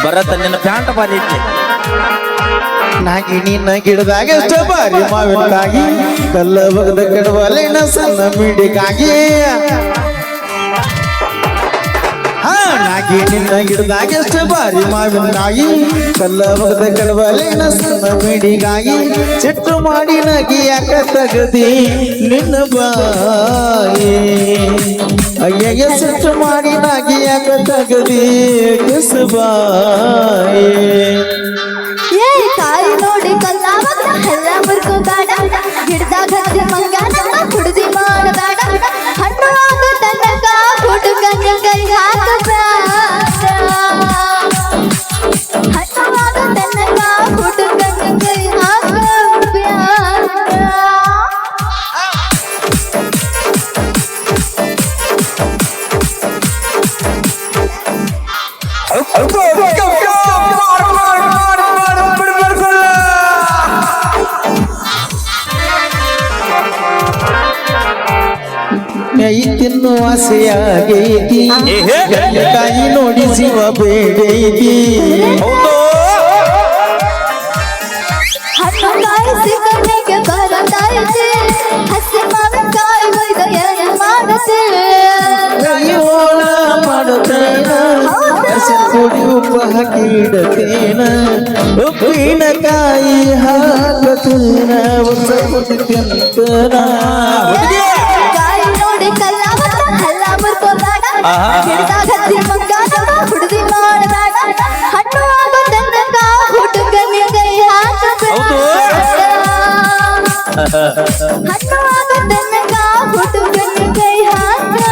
ಬರತ್ತ ನಿನ್ನ ಪ್ಯಾಂಟ್ ಬಾರಿ ಐತಿ. ನಾಗಿ ನಿನ್ನ ಗಿಡದಾಗ ಎಷ್ಟ ಬಾರಿ ಮಾವಿನಕಾಗಿ ಕಲ್ಲ ಬಗದ ಕಡವಲಿನ ಸಣ್ಣ ಮಿಡಿಗಾಗಿ ನಾಗಿ ನಿನ್ನ ಗಿಡದಾಗ ಎಷ್ಟ ಬಾರಿ ಮಾವಿನಕಾಗಿ ಕಲ್ಲ ಬಗದ ಕಡವಲಿನ ಸಣ್ಣ ಮಿಡಿಗಾಗಿ ಸಿಟ್ಟು ಮಾಡಿ ನಗಿ ಯಾಕ ತಗದಿ ನಿನ್ನ ಬಾಯಿ ಅಯ್ಯ ಸಿಟ್ಟು ಮಾಡಿ ನಗಿ ಯಾಕ ತಗದಿ ಕಿಸ್ ಬಾಯಿ ಕಾಯಿ ನೋಡಿ ಕಲ್ಲಾವತ್ತ ಹಲ್ಲ ಮುರ್ಕೋ ಬೇಡ ಗಿಡದಾಗ ಹತ್ತಿ ಮಂಗಾನ ಕುಡ್ದಿ ಮಾಡಬೇಡ ಹಣ್ಣು ಆಗ ತನಕ ಹುಡುಗನ ಕೈ ಹಾಕಬೇಡ ಹಣ್ಣು ಆಗ ತನಕ ಹುಡುಗನ ಕೈ ಹಾಕಬೇಡ ತಿನ್ನು ಆಸೆಯಾಗೈತಿ ಕಾಯಿ ನೋಡಿ ಶಿವ ಬೇಡೈತಿ ಹಣ್ಣು ಕಾಯಿಸಿ ಕಣ್ಣಿಗೆ ಬರತೈತಿ ಹಸಿ ಮಾವಿನಕಾಯಿ ಒಯ್ದ ಎಣ್ಣೆ ಮಾಡತೆ ಓಳ ಮಾಡುತ್ತೇನ ಕುಡಿ ಉಪ್ಪು ಹಾಕಿ ಇಡತೇನ ಉಪ್ಪಿನಕಾಯಿ ಹಾಕತೇನ ಹೊಸ ಕುದಿ ತಿಂತನ ಕಾಯಿ ನೋಡಿ ಕಲ್ಲಾವತ್ತ ಹಲ್ಲ ಮುರ್ಕೋಬೇಡ ಗಿಡದಾಗ ಹತ್ತಿ ಮಂಗಾನ ಹುಡುಗಿ ಮಾಡಬೇಡ ಹಣ್ಣು ಆಗೋ ತನಕ ಹುಡುಗನ ಕೈ ಹಾಕಬೇಡ ಹಣ್ಣು ಆಗೋ ತನಕ ಹುಡುಗನ ಕೈ ಹಾಕಬೇಡ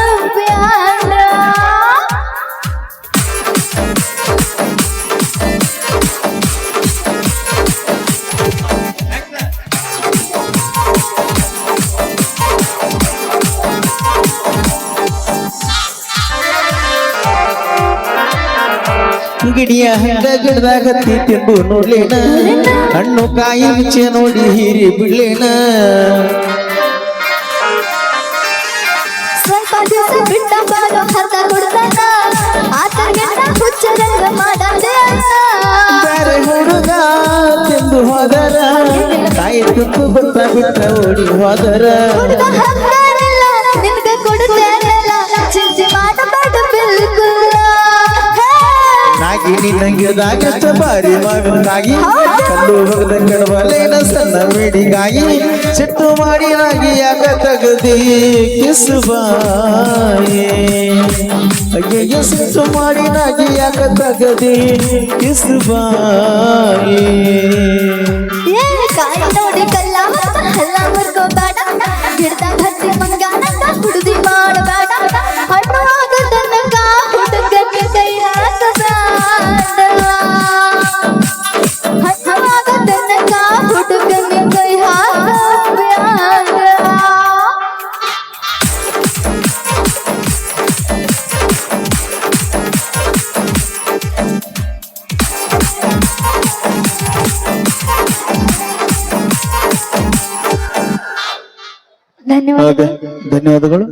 ಗಿಡಿಯ ಹಂಗ ಗಿಡದಾಗ ಹತ್ತಿ ತಿಂದು ನೋಡ್ಲೇನ ಹಣ್ಣು ಕಾಯಿ ರುಚಿ ನೋಡಿ ಹೀರಿ ಬಿಡ್ಲೇನ ಸ್ವಲ್ಪ ದಿವಸ ಬಿಟ್ಟ ಬಾಳು ಹರ್ದ ಕೊಡ್ತಾನ ಆತರ್ಗಂಡ ಹುಚ್ಚರಂಗ ಮಾಡದೆ ಬೇರೆ ಹುಡುಗ ತಿಂದು ಹೋದರ ಕಾಯಿ ತುತ್ತು ಬತ್ತ ಬಿಟ್ಟ ಓಡಿ ಹೋದರ ಹುಡುಗ ಹಂಗಾರಿಲ್ಲ ನಿನ್ಗೆ ಕೊಡುತ್ತೇನಲ್ಲ ಚಿಂತೆ ಮಾಡಬೇಡ ಬಿಲ್ಕುಲ್ ನಾಗಿ ನಿನ್ನ ಗಿಡದಾಗ ಎಷ್ಟ ಬಾರಿ ಮಾವಿನಕಾಗಿ ಕಲ್ಲು ಹೋಗದ ಕಡವಲೇನ ಸಣ್ಣ ಮಿಡಿಗಾಗಿ ಸಿಟ್ಟು ಮಾಡಿ ನಾಗಿ ಯಾಕ ತಗದಿ ಕಿಸ್ ಬಾಯಿ ಅಯ್ಯಯ್ಯ ಸಿಟ್ಟು ಮಾಡಿ ನಾಗಿ ಯಾಕ ತಗದಿ ಕಿಸ್ ಬಾಯಿ ಕಾಯಿ ನೋಡಿ ಕಲ್ಲಾವತ್ತ ಹಲ್ಲ ಮುರ್ಕೋಬೇಡ ಗಿಡದಾಗ ಹತ್ತಿ ಮಂಗಾನ ಕುಡ್ದಿ ಮಾಡಬೇಡ ಹಣ್ಣು ಆಗ ತನಕ ಹುಡುಗನ ಕೈ ಹಾಕಬೇಡ ಹಣ್ಣು ಆಗ ತನಕ ಹುಡುಗನ ಕೈ ಹಾಕಬೇಡ ಧನ್ಯವಾದ ಧನ್ಯವಾದಗಳು.